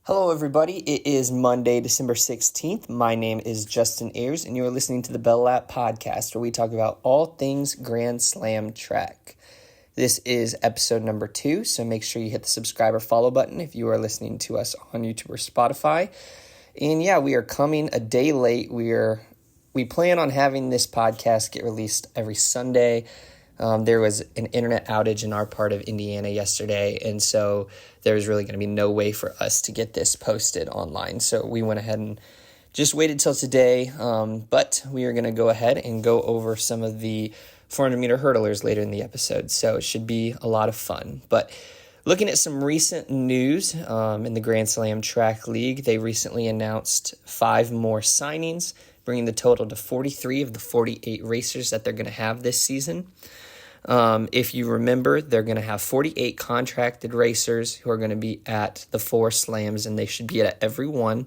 Hello, everybody. It is Monday, December 16th. My name is Justin Ayers, and you are listening to the Bell Lap Podcast, where we talk about all things Grand Slam track. This is episode number 2, so make sure you hit the subscribe or follow button if you are listening to us on YouTube or Spotify. And yeah, we are coming a day late. We plan on having this podcast get released every Sunday. There was an internet outage in our part of Indiana yesterday, and so there was really going to be no way for us to get this posted online. So we went ahead and just waited till today, but we are going to go ahead and go over some of the 400-meter hurdlers later in the episode, so it should be a lot of fun. But looking at some recent news in the Grand Slam Track League, they recently announced 5 more signings, bringing the total to 43 of the 48 racers that they're going to have this season. If you remember, they're going to have 48 contracted racers who are going to be at the 4 slams, and they should be at every one.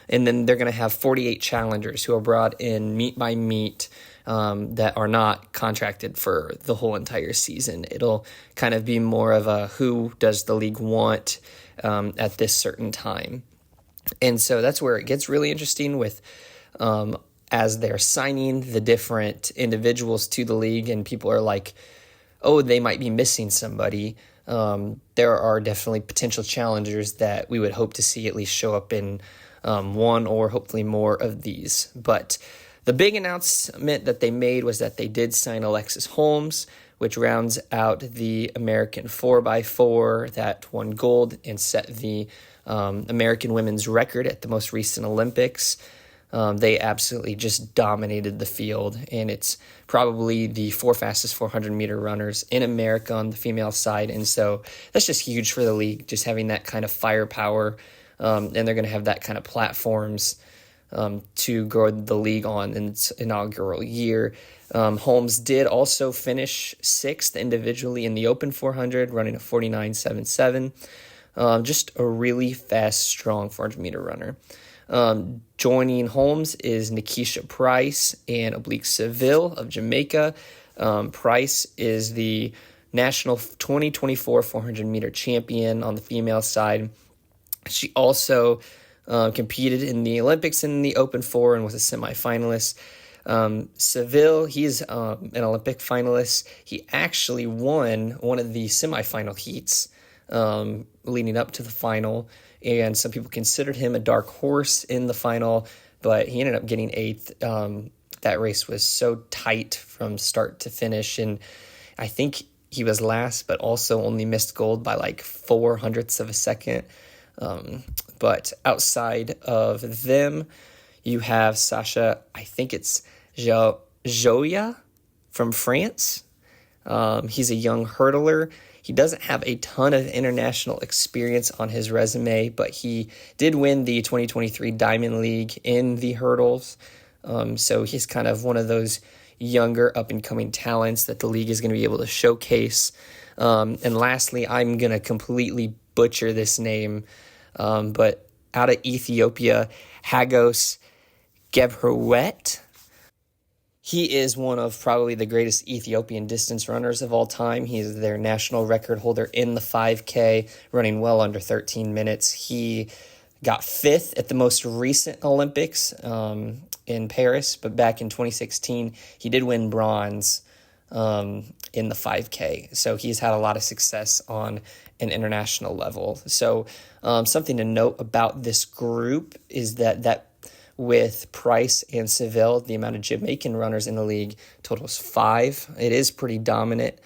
And then they're going to have 48 challengers who are brought in meet by meet that are not contracted for the whole entire season. It'll kind of be more of a who does the league want at this certain time. And so that's where it gets really interesting with as they're signing the different individuals to the league, and people are like, oh, they might be missing somebody. There are definitely potential challengers that we would hope to see at least show up in one or hopefully more of these. But the big announcement that they made was that they did sign Alexis Holmes, which rounds out the American 4x4 that won gold and set the American women's record at the most recent Olympics. They absolutely just dominated the field, and it's probably the 4 fastest 400-meter runners in America on the female side, and so that's just huge for the league, just having that kind of firepower, and they're going to have that kind of platforms to grow the league on in its inaugural year. Holmes did also finish 6th individually in the Open 400, running a 49.77. Just a really fast, strong 400-meter runner. Joining Holmes is Nikisha Price and Oblique Seville of Jamaica. Price is the national 2024 400-meter champion on the female side. She also competed in the Olympics in the Open 4 and was a semifinalist. Seville, he's an Olympic finalist. He actually won one of the semifinal heats leading up to the final, and some people considered him a dark horse in the final, but he ended up getting 8th. That race was so tight from start to finish, and I think he was last, but also only missed gold by like 0.04 of a second. But outside of them, you have Sasha, I think it's Joya from France. He's a young hurdler. He doesn't have a ton of international experience on his resume, but he did win the 2023 Diamond League in the hurdles. So he's kind of one of those younger up-and-coming talents that the league is going to be able to showcase. And lastly, I'm going to completely butcher this name, but out of Ethiopia, Hagos Gebrehiwet. He is one of probably the greatest Ethiopian distance runners of all time. He is their national record holder in the 5K, running well under 13 minutes. He got 5th at the most recent Olympics in Paris, but back in 2016, he did win bronze in the 5K. So he's had a lot of success on an international level. So something to note about this group is that with Price and Seville, the amount of Jamaican runners in the league totals 5. It is pretty dominant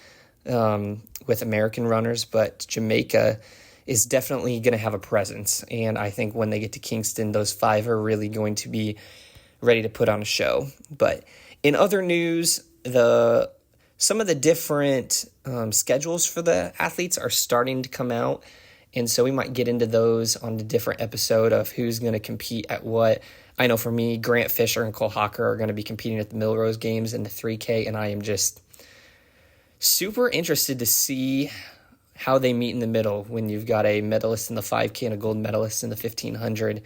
with American runners, but Jamaica is definitely going to have a presence. And I think when they get to Kingston, those 5 are really going to be ready to put on a show. But in other news, some of the different schedules for the athletes are starting to come out. And so we might get into those on a different episode of who's going to compete at what. I know for me, Grant Fisher and Cole Hocker are going to be competing at the Millrose Games in the 3K, and I am just super interested to see how they meet in the middle when you've got a medalist in the 5K and a gold medalist in the 1500.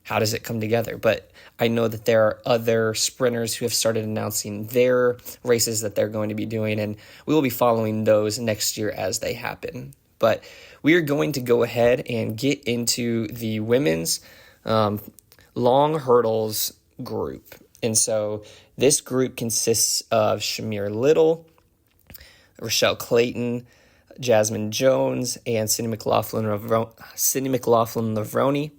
How does it come together? But I know that there are other sprinters who have started announcing their races that they're going to be doing, and we will be following those next year as they happen. But we are going to go ahead and get into the women's long hurdles group. And so this group consists of Shamier Little, Rushell Clayton, Jasmine Jones, and Sydney McLaughlin-Levrone.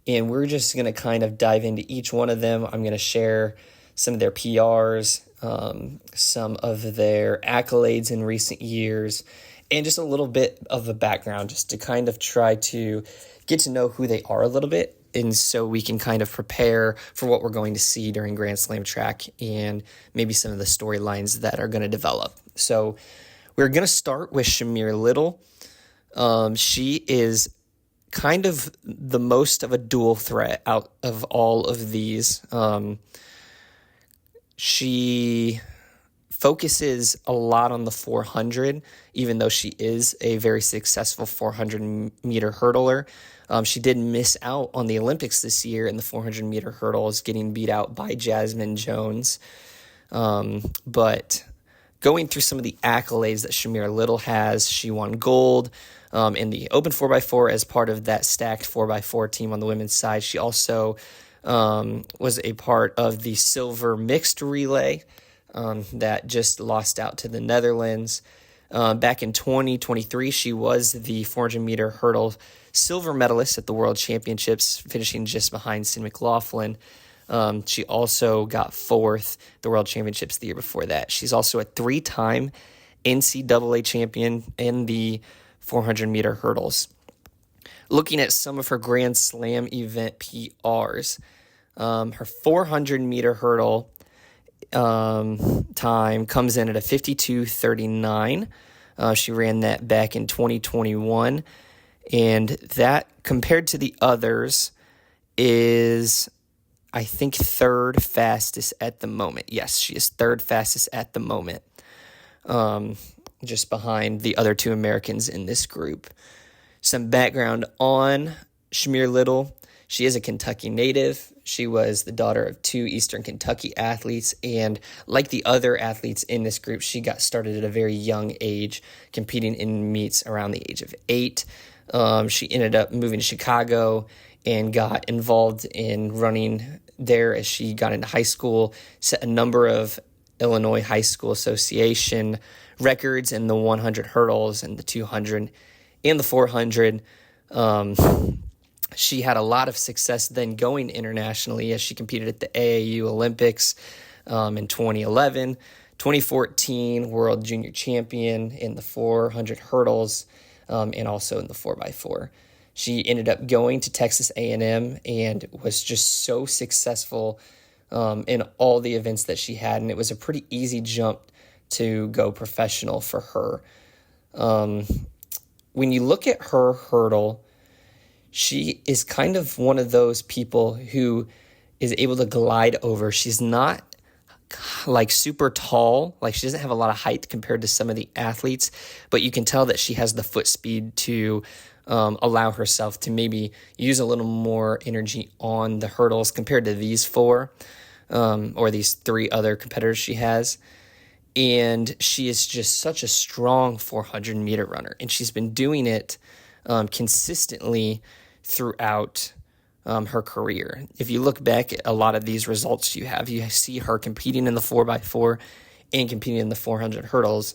And we're just going to kind of dive into each one of them. I'm going to share some of their PRs, some of their accolades in recent years, and just a little bit of a background just to kind of try to get to know who they are a little bit. And so we can kind of prepare for what we're going to see during Grand Slam track and maybe some of the storylines that are going to develop. So we're going to start with Shamier Little. She is kind of the most of a dual threat out of all of these. She focuses a lot on the 400, even though she is a very successful 400-meter hurdler. She did miss out on the Olympics this year in the 400-meter hurdles, getting beat out by Jasmine Jones. But going through some of the accolades that Shamier Little has, she won gold in the open 4x4 as part of that stacked 4x4 team on the women's side. She also was a part of the silver mixed relay that just lost out to the Netherlands. Back in 2023, she was the 400-meter hurdle silver medalist at the World Championships, finishing just behind Sydney McLaughlin. She also got fourth at the World Championships the year before that. She's also a three-time NCAA champion in the 400-meter hurdles. Looking at some of her Grand Slam event PRs, her 400-meter hurdle time comes in at a 52:39. She ran that back in 2021, and that compared to the others is, I think, third fastest at the moment. Yes, she is third fastest at the moment, just behind the other two Americans in this group. Some background on Shamier Little. She is a Kentucky native. She was the daughter of two Eastern Kentucky athletes, and like the other athletes in this group, she got started at a very young age, competing in meets around the age of 8. She ended up moving to Chicago and got involved in running there as she got into high school, set a number of Illinois High School Association records in the 100 hurdles and the 200 and the 400. She had a lot of success then going internationally as she competed at the AAU Olympics in 2011, 2014 World Junior Champion in the 400 hurdles, and also in the 4x4. She ended up going to Texas A&M and was just so successful in all the events that she had, and it was a pretty easy jump to go professional for her. When you look at her hurdle, she is kind of one of those people who is able to glide over. She's not like super tall, like she doesn't have a lot of height compared to some of the athletes, but you can tell that she has the foot speed to allow herself to maybe use a little more energy on the hurdles compared to these four or these three other competitors she has. And she is just such a strong 400-meter runner, and she's been doing it consistently throughout her career. If you look back at a lot of these results you see her competing in the 4x4 and competing in the 400 hurdles.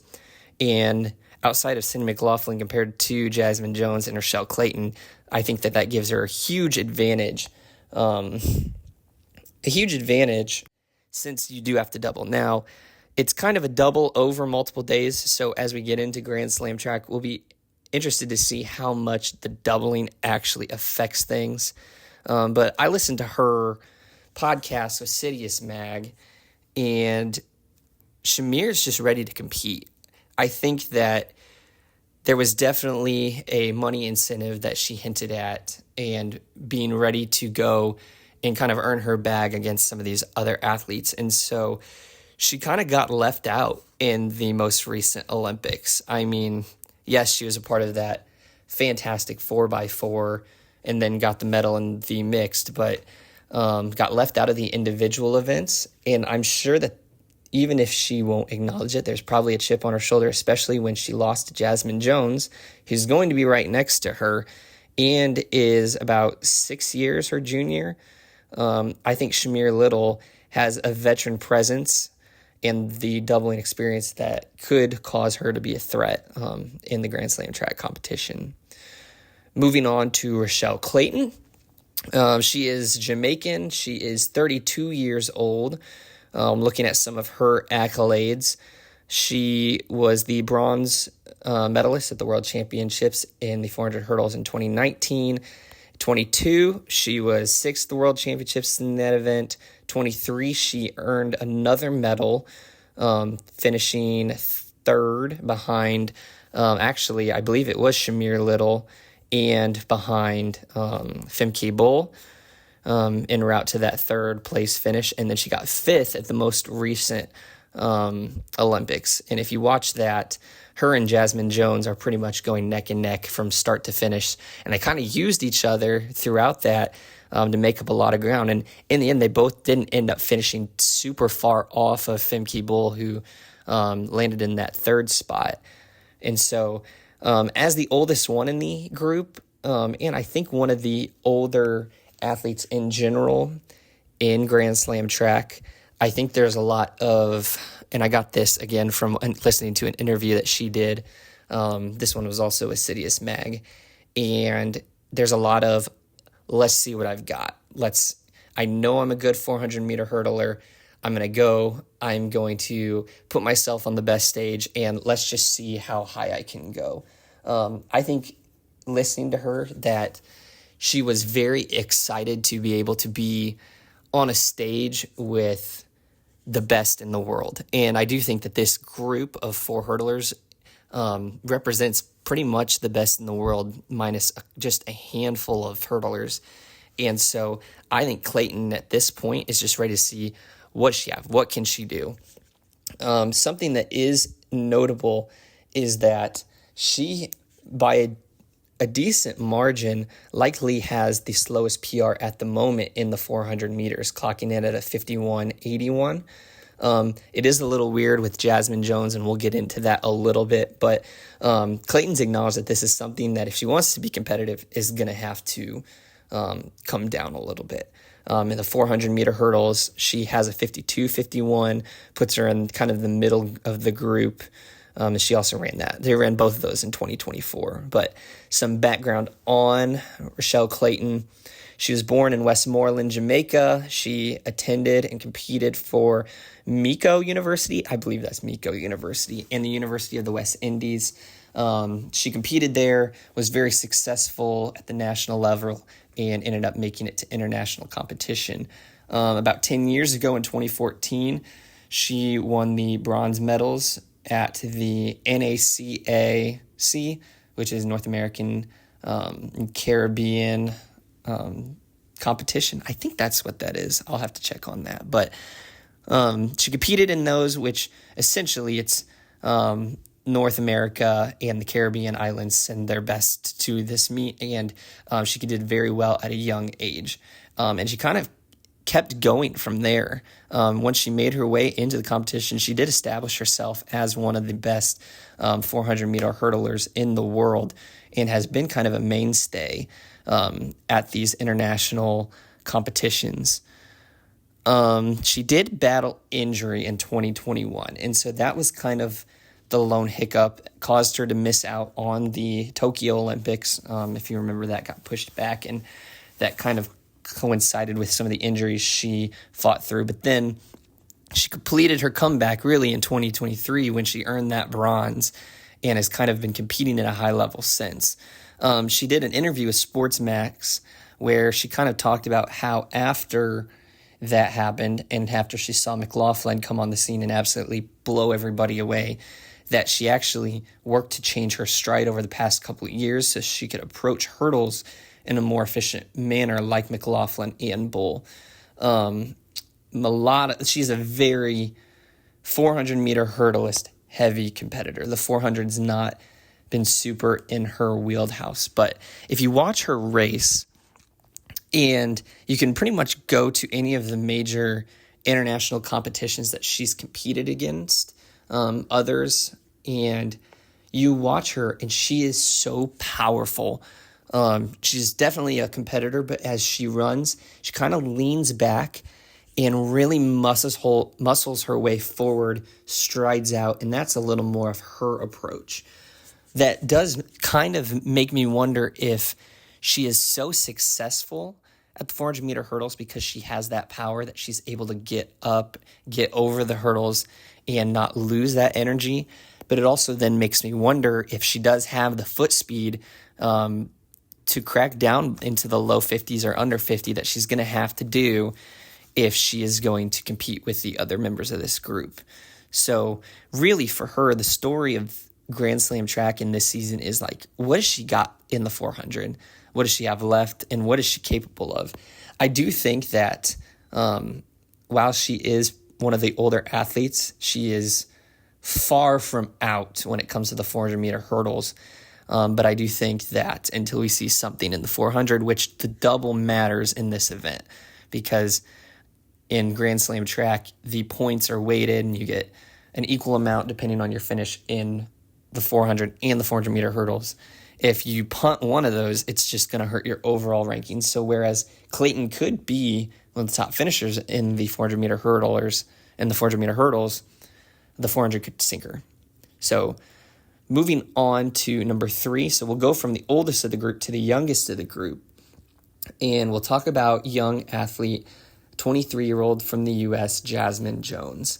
And outside of Sydney McLaughlin compared to Jasmine Jones and Rushell Clayton, I think that gives her a huge advantage. Since you do have to double. Now, it's kind of a double over multiple days, so as we get into Grand Slam track, we'll be interested to see how much the doubling actually affects things. But I listened to her podcast with Sidious Mag, and Shamier's just ready to compete. I think that there was definitely a money incentive that she hinted at and being ready to go and kind of earn her bag against some of these other athletes. And so she kind of got left out in the most recent Olympics. I mean, yes, she was a part of that fantastic 4x4 and then got the medal in the mixed, but got left out of the individual events. And I'm sure that even if she won't acknowledge it, there's probably a chip on her shoulder, especially when she lost to Jasmine Jones, who's going to be right next to her and is about 6 years her junior. I think Shamier Little has a veteran presence and the doubling experience that could cause her to be a threat in the Grand Slam track competition. Moving on to Rushell Clayton. She is Jamaican. She is 32 years old. Looking at some of her accolades, she was the bronze medalist at the World Championships in the 400 hurdles in 2019. 22, she was sixth at the World Championships in that event. 23, she earned another medal, finishing third behind, actually, I believe it was Shamier Little, and behind Femke Bol en route to that third place finish. And then she got fifth at the most recent Olympics. And if you watch that, her and Jasmine Jones are pretty much going neck and neck from start to finish. And they kind of used each other throughout that to make up a lot of ground. And in the end, they both didn't end up finishing super far off of Femke Bol, who landed in that third spot. And so as the oldest one in the group, and I think one of the older athletes in general in Grand Slam track, I think there's a lot of, and I got this again from listening to an interview that she did. This one was also with Sidious Mag. And there's a lot of, let's see what I've got. I know I'm a good 400 meter hurdler. I'm going to put myself on the best stage, and let's just see how high I can go. I think listening to her that she was very excited to be able to be on a stage with the best in the world. And I do think that this group of four hurdlers represents pretty much the best in the world, minus just a handful of hurdlers. And so I think Clayton at this point is just ready to see what can she do. Something that is notable is that she, by a decent margin, likely has the slowest PR at the moment in the 400 meters, clocking in at a 51.81. It is a little weird with Jasmine Jones, and we'll get into that a little bit, but Clayton's acknowledged that this is something that if she wants to be competitive is going to have to come down a little bit. In the 400 meter hurdles, she has a 52.51, puts her in kind of the middle of the group. And she also ran that. They ran both of those in 2024. But some background on Rushell Clayton. She was born in Westmoreland, Jamaica. She attended and competed for Miko University. I believe that's Miko University, and the University of the West Indies. She competed there, was very successful at the national level, and ended up making it to international competition. About 10 years ago in 2014, she won the bronze medals at the NACAC, which is North American Caribbean competition. I think that's what that is. I'll have to check on that. But she competed in those, which essentially it's North America and the Caribbean islands send their best to this meet, and she did very well at a young age. And she kind of kept going from there. Once she made her way into the competition, she did establish herself as one of the best 400-meter hurdlers in the world, and has been kind of a mainstay at these international competitions. She did battle injury in 2021, and so that was kind of the lone hiccup, caused her to miss out on the Tokyo Olympics. If you remember, that got pushed back, and that kind of coincided with some of the injuries she fought through. But then she completed her comeback really in 2023 when she earned that bronze, and has kind of been competing at a high level since. She did an interview with Sports Max where she kind of talked about how after that happened, and after she saw McLaughlin come on the scene and absolutely blow everybody away, that she actually worked to change her stride over the past couple of years so she could approach hurdles in a more efficient manner like McLaughlin and Bull. She's a very 400-meter hurdlist heavy competitor. The 400's not been super in her wheelhouse, but if you watch her race, and you can pretty much go to any of the major international competitions that she's competed against others, and you watch her, and she is so powerful. She's definitely a competitor, but as she runs, she kind of leans back and really muscles her way forward, strides out, and that's a little more of her approach. That does kind of make me wonder if she is so successful at the 400-meter hurdles because she has that power that she's able to get up, get over the hurdles, and not lose that energy. But it also then makes me wonder if she does have the foot speed to crack down into the low 50s or under 50 that she's going to have to do if she is going to compete with the other members of this group. So really for her, the story of Grand Slam track in this season is like, what has she got in the 400? What does she have left? And what is she capable of? I do think that while she is one of the older athletes, she is far from out when it comes to the 400-meter hurdles. But I do think that until we see something in the 400, which the double matters in this event, because in Grand Slam track, the points are weighted and you get an equal amount depending on your finish in the 400 and the 400-meter hurdles. If you punt one of those, it's just going to hurt your overall rankings. So whereas Clayton could be one of the top finishers in the 400-meter hurdlers and the 400-meter hurdles, the 400 could sink her. So moving on to number 3. So we'll go from the oldest of the group to the youngest of the group. And we'll talk about young athlete, 23-year-old from the U.S., Jasmine Jones.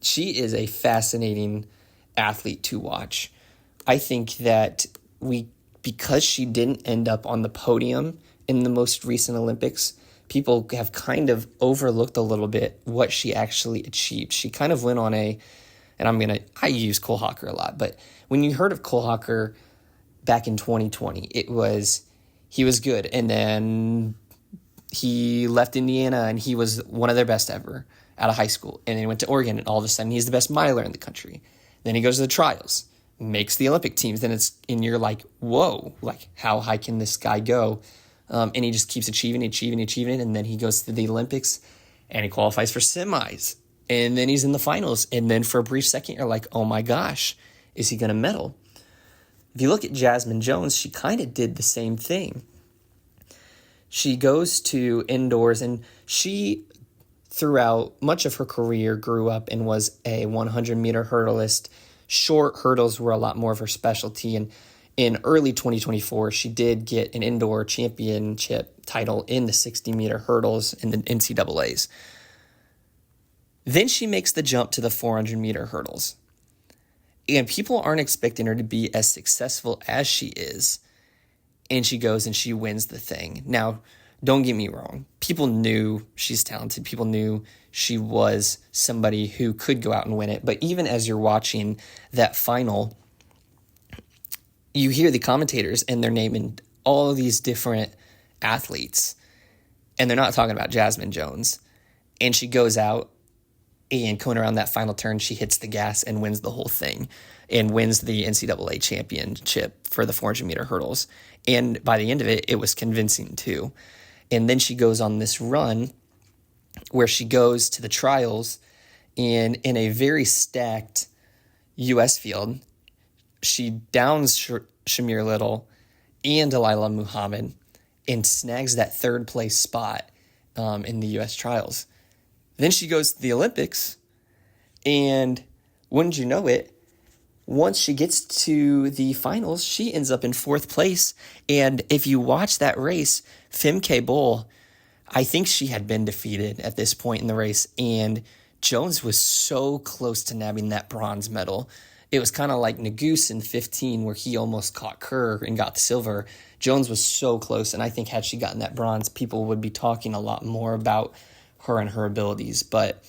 She is a fascinating athlete to watch. I think that because she didn't end up on the podium in the most recent Olympics, people have kind of overlooked a little bit what she actually achieved. She kind of went on and I use Cole Hocker a lot, but when you heard of Cole Hocker back in 2020, he was good. And then he left Indiana and he was one of their best ever out of high school. And then he went to Oregon and all of a sudden he's the best miler in the country. Then he goes to the trials, makes the Olympic teams. And you're like, whoa, like how high can this guy go? And he just keeps achieving. And then he goes to the Olympics and he qualifies for semis. And then he's in the finals. And then for a brief second, you're like, oh my gosh, is he going to medal? If you look at Jasmine Jones, she kind of did the same thing. She goes to indoors, and she, throughout much of her career, grew up and was a 100-meter hurdleist. Short hurdles were a lot more of her specialty. And in early 2024, she did get an indoor championship title in the 60-meter hurdles in the NCAAs. Then she makes the jump to the 400-meter hurdles. And people aren't expecting her to be as successful as she is. And she goes and she wins the thing. Now, don't get me wrong. People knew she's talented. People knew she was somebody who could go out and win it. But even as you're watching that final, you hear the commentators and they're naming all of these different athletes. And they're not talking about Jasmine Jones. And she goes out and going around that final turn, she hits the gas and wins the whole thing and wins the NCAA championship for the 400-meter hurdles. And by the end of it, it was convincing too. And then she goes on this run where she goes to the trials, and in a very stacked U.S. field, she downs Shamier Little and Delilah Muhammad and snags that third place spot in the U.S. trials. Then she goes to the Olympics, and wouldn't you know it, once she gets to the finals, she ends up in 4th place. And if you watch that race, Femke Bol, I think she had been defeated at this point in the race, and Jones was so close to nabbing that bronze medal. It was kind of like Naguse in 15 where he almost caught Kerr and got the silver. Jones was so close, and I think had she gotten that bronze, people would be talking a lot more about her and her abilities. But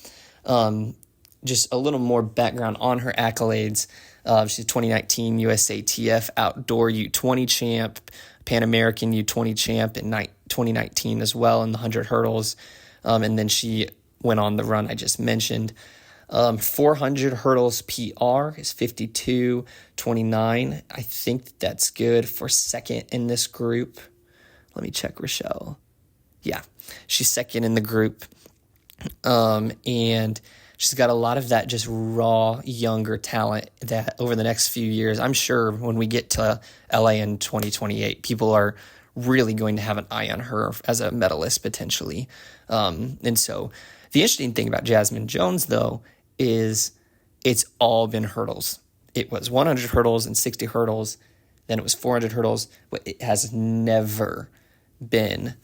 just a little more background on her accolades. She's 2019 USATF Outdoor U20 champ, Pan American U20 champ in 2019 as well in the 100 hurdles. And then she went on the run I just mentioned. 400 hurdles PR is 52:29. I think that's good for second in this group. Let me check Rushell. Yeah, she's second in the group. And she's got a lot of that just raw, younger talent that over the next few years, I'm sure when we get to LA in 2028, people are really going to have an eye on her as a medalist potentially. And so the interesting thing about Jasmine Jones, though, is it's all been hurdles. It was 100 hurdles and 60 hurdles. Then it was 400 hurdles, but it has never been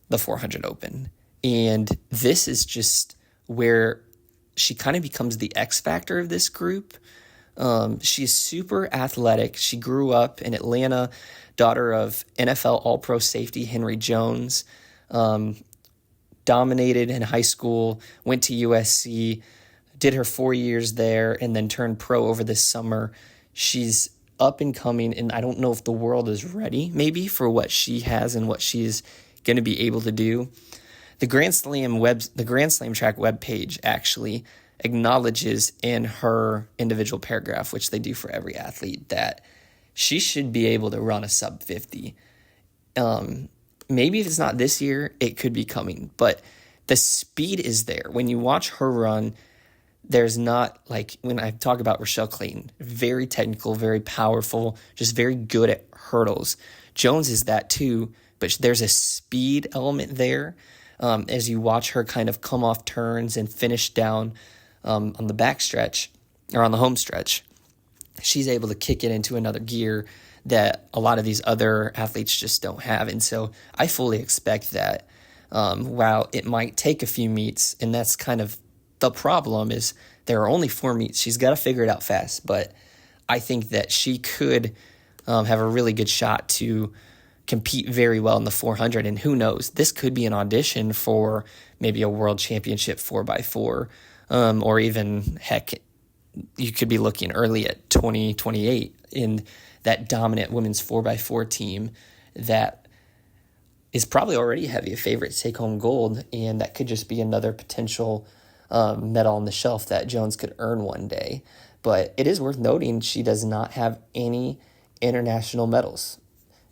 the 400 open. And this is just where she kind of becomes the X factor of this group. She's super athletic. She grew up in Atlanta, daughter of NFL All-Pro safety Henry Jones, dominated in high school, went to USC, did her 4 years there, and then turned pro over this summer. She's up and coming, and I don't know if the world is ready maybe for what she has and what she's going to be able to do. The Grand Slam track webpage actually acknowledges in her individual paragraph, which they do for every athlete, that she should be able to run a sub 50. Maybe if it's not this year, it could be coming, but the speed is there. When you watch her run, there's not, like when I talk about Rushell Clayton, very technical, very powerful, just very good at hurdles. Jones is that too, but there's a speed element there. As you watch her kind of come off turns and finish down on the back stretch or on the home stretch, she's able to kick it into another gear that a lot of these other athletes just don't have. And so I fully expect that while it might take a few meets, and that's kind of the problem is there are only 4 meets. She's got to figure it out fast, but I think that she could have a really good shot to compete very well in the 400, and who knows, this could be an audition for maybe a world championship 4x4, or even, heck, you could be looking early at 2028 in that dominant women's 4x4 team that is probably already heavy a favorite to take home gold, and that could just be another potential medal on the shelf that Jones could earn one day. But it is worth noting she does not have any international medals.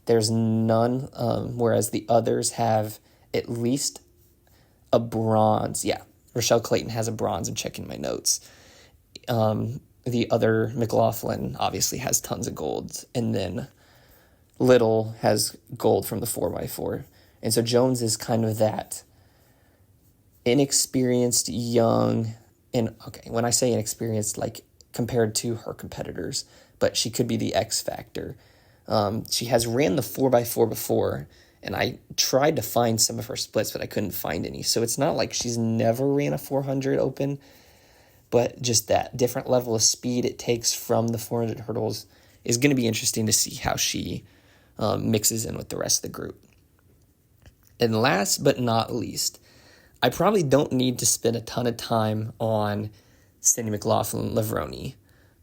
There's none, whereas the others have at least a bronze. Yeah, Rushell Clayton has a bronze. I'm checking my notes. The other McLaughlin obviously has tons of golds, and then Little has gold from the 4x4. And so Jones is kind of that inexperienced, young, and okay, when I say inexperienced, like compared to her competitors, but she could be the X factor. She has ran the 4x4 before, and I tried to find some of her splits, but I couldn't find any. So it's not like she's never ran a 400 open, but just that different level of speed it takes from the 400 hurdles is going to be interesting to see how she mixes in with the rest of the group. And last but not least, I probably don't need to spend a ton of time on Sydney McLaughlin-Levrone,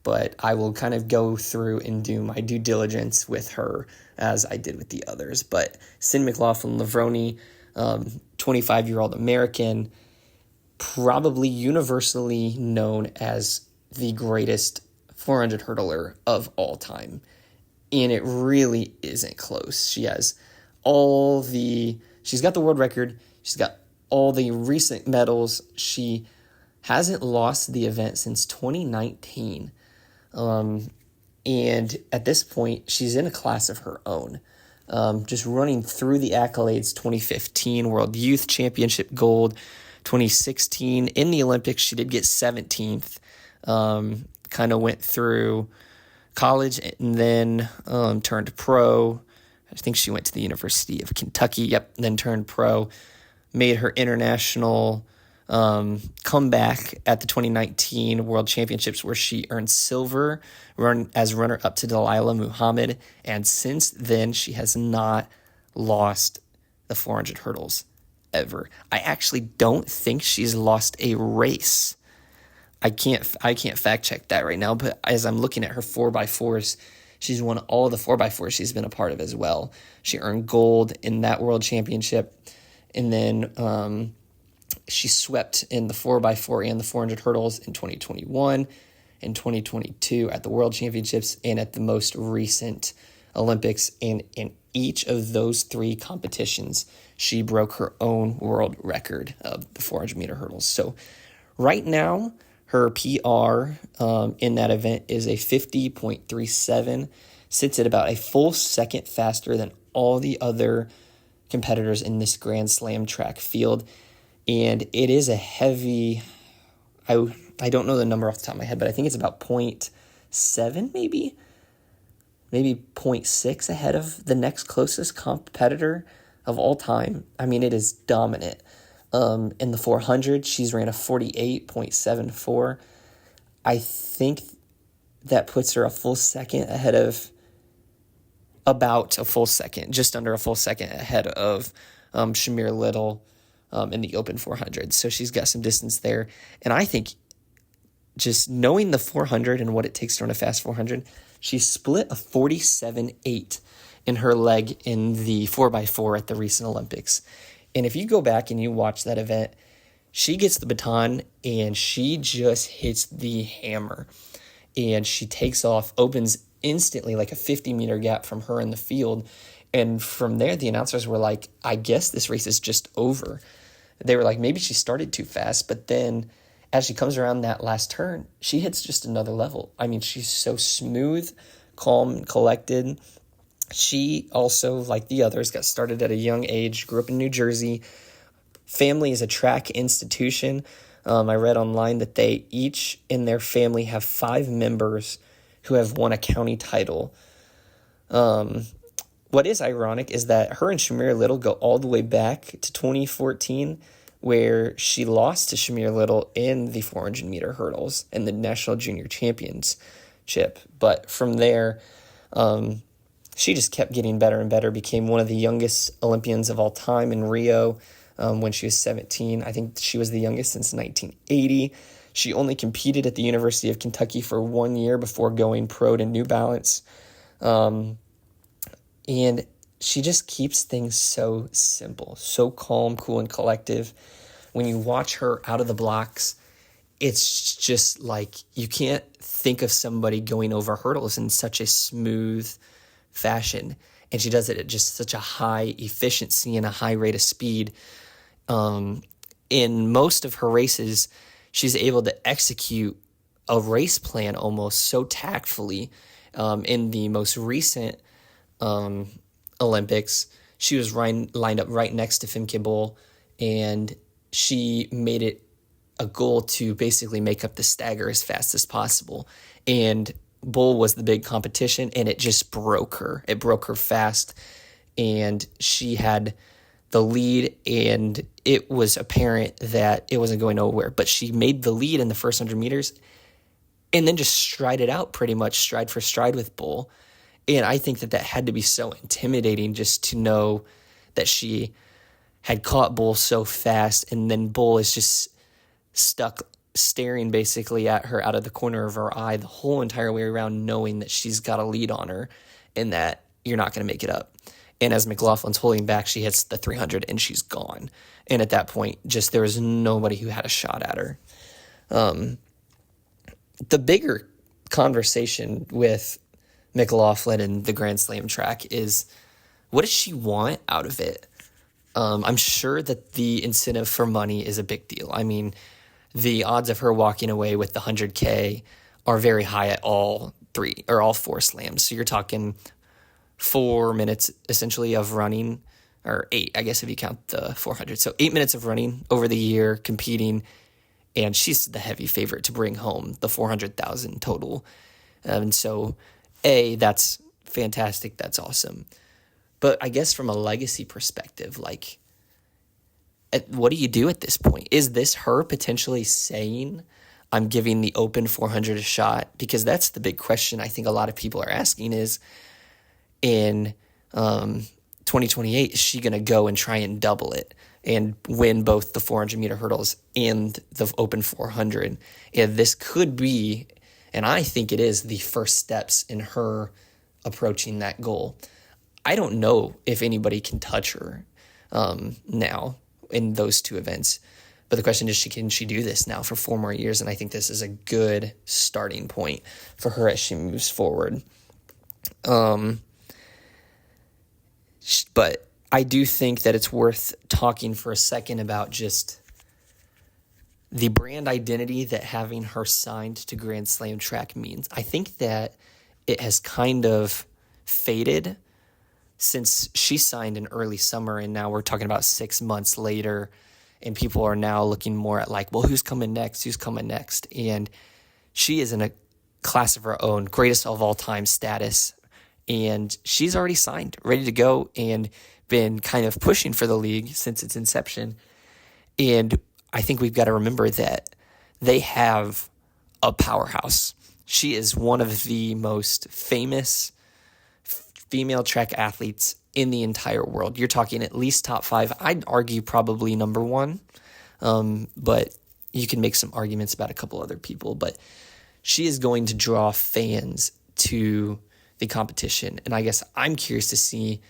but I will kind of go through and do my due diligence with her as I did with the others. But Sydney McLaughlin-Levrone, 25-year-old American, probably universally known as the greatest 400 hurdler of all time. And it really isn't close. She's got the world record. She's got all the recent medals. She hasn't lost the event since 2019. And at this point, she's in a class of her own. Just running through the accolades: 2015 World Youth Championship gold, 2016 in the Olympics, she did get 17th. Kind of went through college and then turned pro. I think she went to the University of Kentucky. Yep, then turned pro. Made her international comeback at the 2019 World Championships, where she earned silver as runner-up to Delilah Muhammad. And since then, she has not lost the 400 hurdles ever. I actually don't think she's lost a race. I can't fact check that right now, but as I'm looking at her 4x4s, she's won all the 4x4s she's been a part of as well. She earned gold in that World Championship, and then she swept in the 4x4 and the 400 hurdles in 2021 and 2022 at the World Championships and at the most recent Olympics. And each of those 3 competitions, she broke her own world record of the 400-meter hurdles. So right now, her PR in that event is a 50.37, sits at about a full second faster than all the other competitors in this Grand Slam track field. And it is a heavy, I don't know the number off the top of my head, but I think it's about 0.7 maybe 0.6 ahead of the next closest competitor of all time. I mean, it is dominant. In the 400, she's ran a 48.74. I think that puts her a full second ahead of, about a full second, just under a full second ahead of Shamier Little in the open 400. So she's got some distance there. And I think just knowing the 400 and what it takes to run a fast 400, she split a 47.8 in her leg in the 4x4 at the recent Olympics. And if you go back and you watch that event, she gets the baton and she just hits the hammer. And she takes off, opens instantly like a 50-meter gap from her in the field. And from there, the announcers were like, I guess this race is just over. They were like, maybe she started too fast, but then as she comes around that last turn, she hits just another level. I mean, she's so smooth, calm, collected. She also, like the others, got started at a young age, grew up in New Jersey. Family is a track institution. I read online that they each in their family have 5 members who have won a county title. What is ironic is that her and Shamier Little go all the way back to 2014, where she lost to Shamier Little in the 400-meter hurdles in the National Junior Championship. But from there, she just kept getting better and better, became one of the youngest Olympians of all time in Rio when she was 17. I think she was the youngest since 1980. She only competed at the University of Kentucky for 1 year before going pro to New Balance. And she just keeps things so simple, so calm, cool, and collective. When you watch her out of the blocks, it's just like you can't think of somebody going over hurdles in such a smooth fashion. And she does it at just such a high efficiency and a high rate of speed. In most of her races, she's able to execute a race plan almost so tactfully. In the most recent Olympics, she was lined up right next to Femke Bol, and she made it a goal to basically make up the stagger as fast as possible. And Bol was the big competition, and it just broke her. It broke her fast, and she had the lead, and it was apparent that it wasn't going nowhere. But she made the lead in the first 100 meters and then just strided out pretty much stride for stride with Bol. And I think that had to be so intimidating just to know that she had caught Bol so fast, and then Bol is just stuck staring basically at her out of the corner of her eye the whole entire way around, knowing that she's got a lead on her and that you're not going to make it up. And as McLaughlin's holding back, she hits the 300 and she's gone. And at that point, just there was nobody who had a shot at her. The bigger conversation with McLaughlin and the Grand Slam track is, what does she want out of it? I'm sure that the incentive for money is a big deal. I mean, the odds of her walking away with the 100K are very high at all 4 slams. So you're talking 4 minutes essentially of running, or 8, I guess if you count the 400. So 8 minutes of running over the year, competing, and she's the heavy favorite to bring home the 400,000 total. And so, that's fantastic. That's awesome. But I guess from a legacy perspective, like, what do you do at this point? Is this her potentially saying, I'm giving the open 400 a shot? Because that's the big question I think a lot of people are asking is, in 2028, is she going to go and try and double it and win both the 400-meter hurdles and the open 400? And this could be, and I think it is, the first steps in her approaching that goal. I don't know if anybody can touch her now in those 2 events. But the question is, can she do this now for 4 more years? And I think this is a good starting point for her as she moves forward. But I do think that it's worth talking for a second about just the brand identity that having her signed to Grand Slam track means. I think that it has kind of faded since she signed in early summer, and now we're talking about 6 months later, and people are now looking more at like, well, who's coming next? And she is in a class of her own, greatest of all time status, and she's already signed, ready to go, and been kind of pushing for the league since its inception. And I think we've got to remember that they have a powerhouse. She is one of the most famous female track athletes in the entire world. You're talking at least top 5. I'd argue probably number 1, but you can make some arguments about a couple other people. But she is going to draw fans to the competition. And I guess I'm curious to see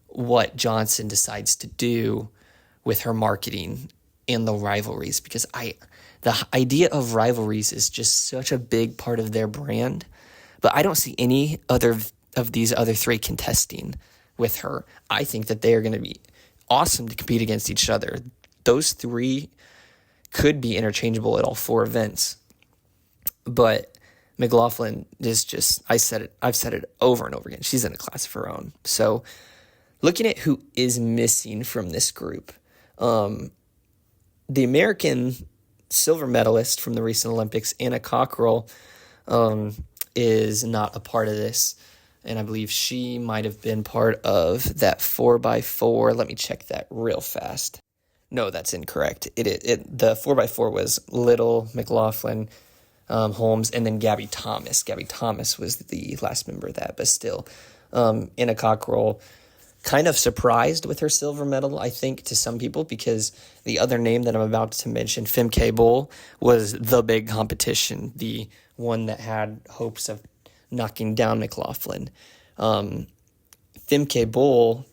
what Johnson decides to do with her marketing and the rivalries, because the idea of rivalries is just such a big part of their brand. But I don't see any other of these other 3 contesting with her. I think that they are going to be awesome to compete against each other. Those 3 could be interchangeable at all 4 events. But McLaughlin is just, I've said it over and over again, she's in a class of her own. So looking at who is missing from this group, the American silver medalist from the recent Olympics, Anna Cockrell, is not a part of this. And I believe she might have been part of that 4x4. Let me check that real fast. No, that's incorrect. The 4x4 was Little, McLaughlin, Holmes, and then Gabby Thomas. Gabby Thomas was the last member of that, but still, Anna Cockrell, kind of surprised with her silver medal, I think, to some people, because the other name that I'm about to mention, Femke Bol, was the big competition, the one that had hopes of knocking down McLaughlin. Femke Bol,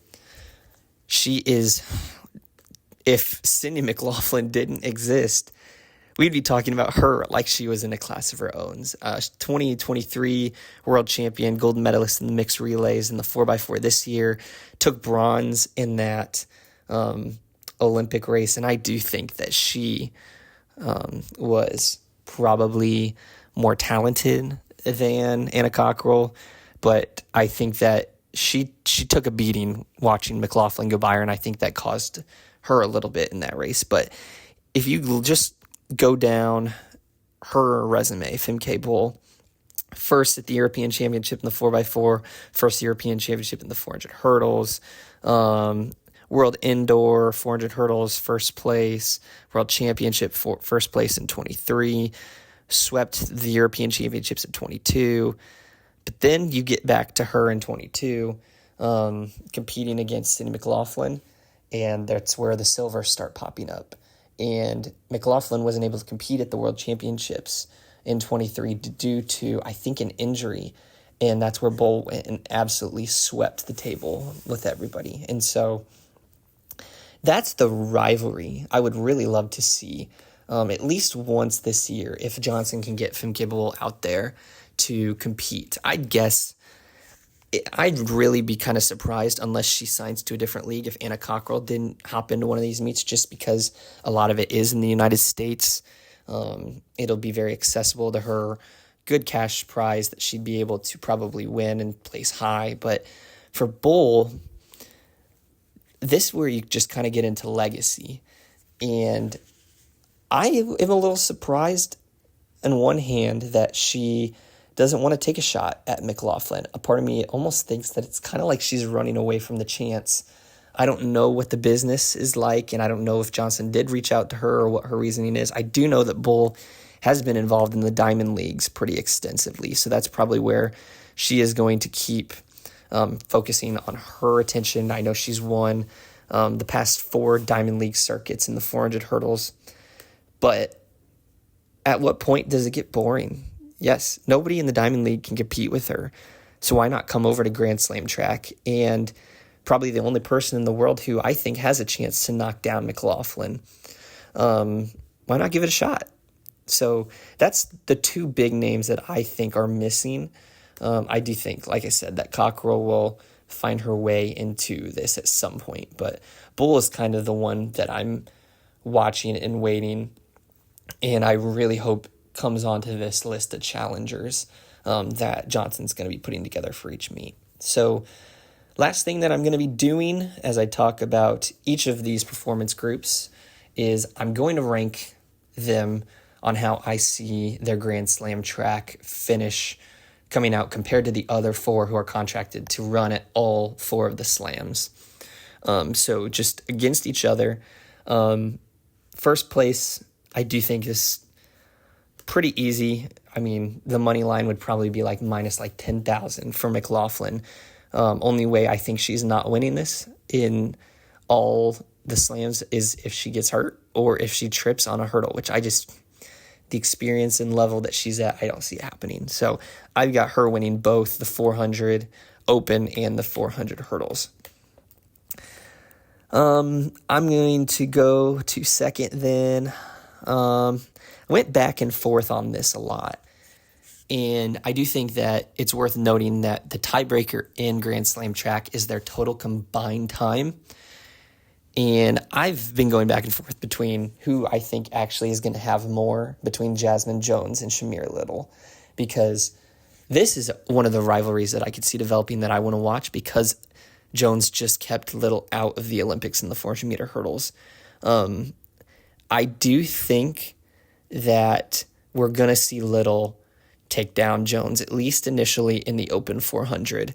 she is, if Sydney McLaughlin didn't exist, we'd be talking about her like she was in a class of her own. 2023 world champion, gold medalist in the mixed relays in the 4x4 this year, took bronze in that Olympic race. And I do think that she was probably more talented than Anna Cockrell, but I think that she took a beating watching McLaughlin go by her, and I think that caused her a little bit in that race. But if you just go down her resume, Femke Bol, first at the European Championship in the 4x4, first European Championship in the 400 hurdles, World Indoor 400 hurdles, first place, World Championship first place in 23, swept the European Championships in 22. But then you get back to her in 22, competing against Sydney McLaughlin, and that's where the silvers start popping up. And McLaughlin wasn't able to compete at the World Championships in 23 due to, I think, an injury. And that's where Bol went and absolutely swept the table with everybody. And so that's the rivalry I would really love to see at least once this year, if Johnson can get Femke Bol out there to compete. I'd guess I'd really be kind of surprised unless she signs to a different league if Anna Cockrell didn't hop into one of these meets, just because a lot of it is in the United States. It'll be very accessible to her. Good cash prize that she'd be able to probably win and place high. But for Bol, this is where you just kind of get into legacy. And I am a little surprised on one hand that she doesn't want to take a shot at McLaughlin. A part of me almost thinks that it's kind of like she's running away from the chance. I don't know what the business is like, and I don't know if Johnson did reach out to her or what her reasoning is. I do know that Bol has been involved in the Diamond Leagues pretty extensively, so that's probably where she is going to keep focusing on her attention. I know she's won the past 4 Diamond League circuits in the 400 hurdles, but at what point does it get boring? Yes, nobody in the Diamond League can compete with her, so why not come over to Grand Slam track? And probably the only person in the world who I think has a chance to knock down McLaughlin. Why not give it a shot? So that's the 2 big names that I think are missing. I do think, like I said, that Cockrell will find her way into this at some point. But Bull is kind of the one that I'm watching and waiting, and I really hope comes onto this list of challengers that Johnson's going to be putting together for each meet. So last thing that I'm going to be doing as I talk about each of these performance groups is I'm going to rank them on how I see their Grand Slam track finish coming out compared to the other 4 who are contracted to run at all 4 of the slams. So just against each other. First place, I do think is pretty easy. I mean, the money line would probably be like minus like 10,000 for McLaughlin. Only way I think she's not winning this in all the slams is if she gets hurt or if she trips on a hurdle, which the experience and level that she's at, I don't see happening. So I've got her winning both the 400 open and the 400 hurdles. I'm going to go to second then. I went back and forth on this a lot. And I do think that it's worth noting that the tiebreaker in Grand Slam track is their total combined time. And I've been going back and forth between who I think actually is going to have more between Jasmine Jones and Shamier Little, because this is one of the rivalries that I could see developing that I want to watch, because Jones just kept Little out of the Olympics in the 400 meter hurdles. I do think that we're going to see Little take down Jones, at least initially in the open 400.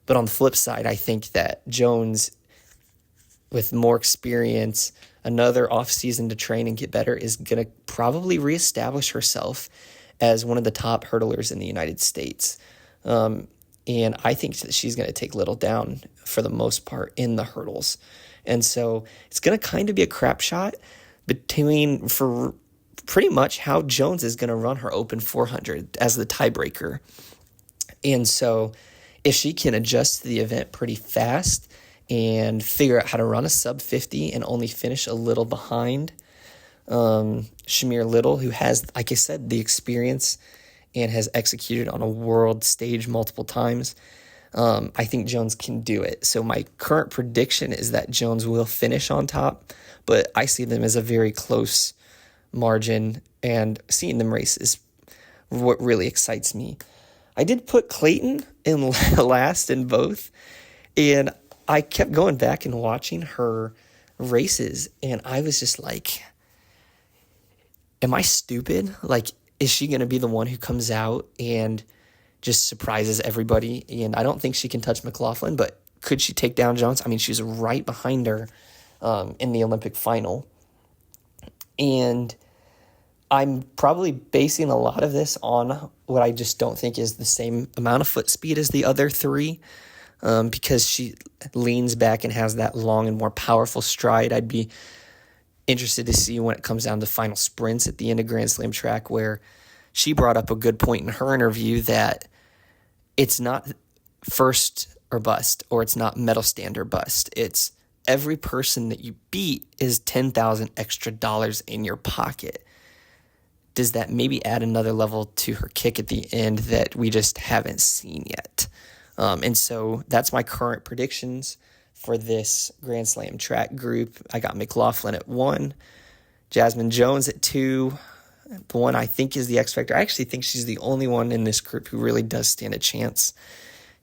But on the flip side, I think that Jones, with more experience, another offseason to train and get better, is going to probably reestablish herself as one of the top hurdlers in the United States. And I think that she's going to take Little down for the most part in the hurdles. And so it's going to kind of be a crap shot for pretty much how Jones is going to run her open 400 as the tiebreaker. And so if she can adjust to the event pretty fast and figure out how to run a sub 50 and only finish a little behind Shamier Little, who has, like I said, the experience and has executed on a world stage multiple times, I think Jones can do it. So my current prediction is that Jones will finish on top, but I see them as a very close margin, and seeing them race is what really excites me. I did put Clayton in last in both, and I kept going back and watching her races, and I was just like, am I stupid? Like, is she going to be the one who comes out and just surprises everybody? And I don't think she can touch McLaughlin, but could she take down Jones? I mean, she's right behind her in the Olympic final. And I'm probably basing a lot of this on what I just don't think is the same amount of foot speed as the other 3, because she leans back and has that long and more powerful stride. I'd be interested to see when it comes down to final sprints at the end of Grand Slam track, where she brought up a good point in her interview that it's not first or bust, or it's not medal stand or bust. It's every person that you beat is $10,000 extra in your pocket. Does that maybe add another level to her kick at the end that we just haven't seen yet? And so that's my current predictions for this Grand Slam track group. I got McLaughlin at 1, Jasmine Jones at 2. The one I think is the X Factor. I actually think she's the only one in this group who really does stand a chance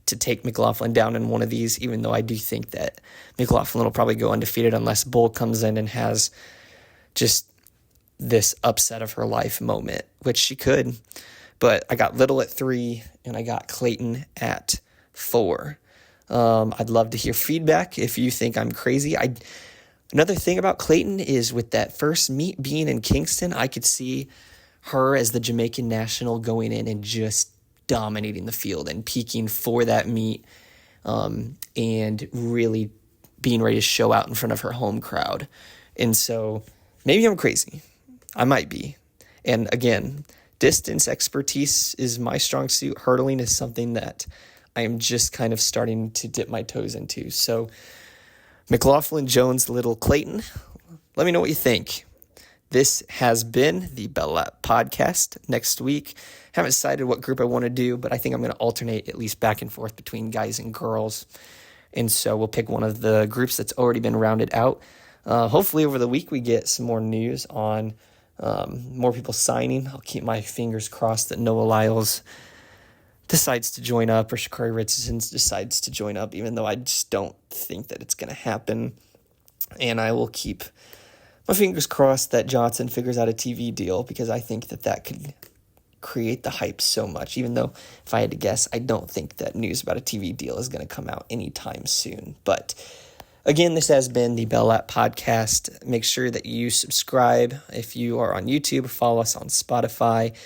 to take McLaughlin down in one of these, even though I do think that McLaughlin will probably go undefeated unless Bull comes in and has just this upset of her life moment, which she could. But I got Little at 3, and I got Clayton at 4. I'd love to hear feedback if you think I'm crazy. Another thing about Clayton is with that first meet being in Kingston, I could see her as the Jamaican national going in and just dominating the field and peaking for that meet, and really being ready to show out in front of her home crowd. And so maybe I'm crazy. I might be. And again, distance expertise is my strong suit. Hurdling is something that I am just kind of starting to dip my toes into. So McLaughlin, Jones, Little, Clayton, let me know what you think. This has been the Bella Podcast. Next week, haven't decided what group I want to do, but I think I'm going to alternate at least back and forth between guys and girls. And so we'll pick one of the groups that's already been rounded out. Hopefully over the week we get some more news on more people signing. I'll keep my fingers crossed that Noah Lyles decides to join up or Shakari Richardson decides to join up, even though I just don't think that it's going to happen. And I will keep my fingers crossed that Johnson figures out a TV deal, because I think that could create the hype so much. Even though, if I had to guess, I don't think that news about a TV deal is going to come out anytime soon. But again, this has been the Bell App Podcast. Make sure that you subscribe if you are on YouTube, or follow us on Spotify.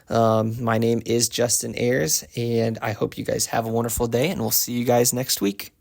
My name is Justin Ayers, and I hope you guys have a wonderful day, and we'll see you guys next week.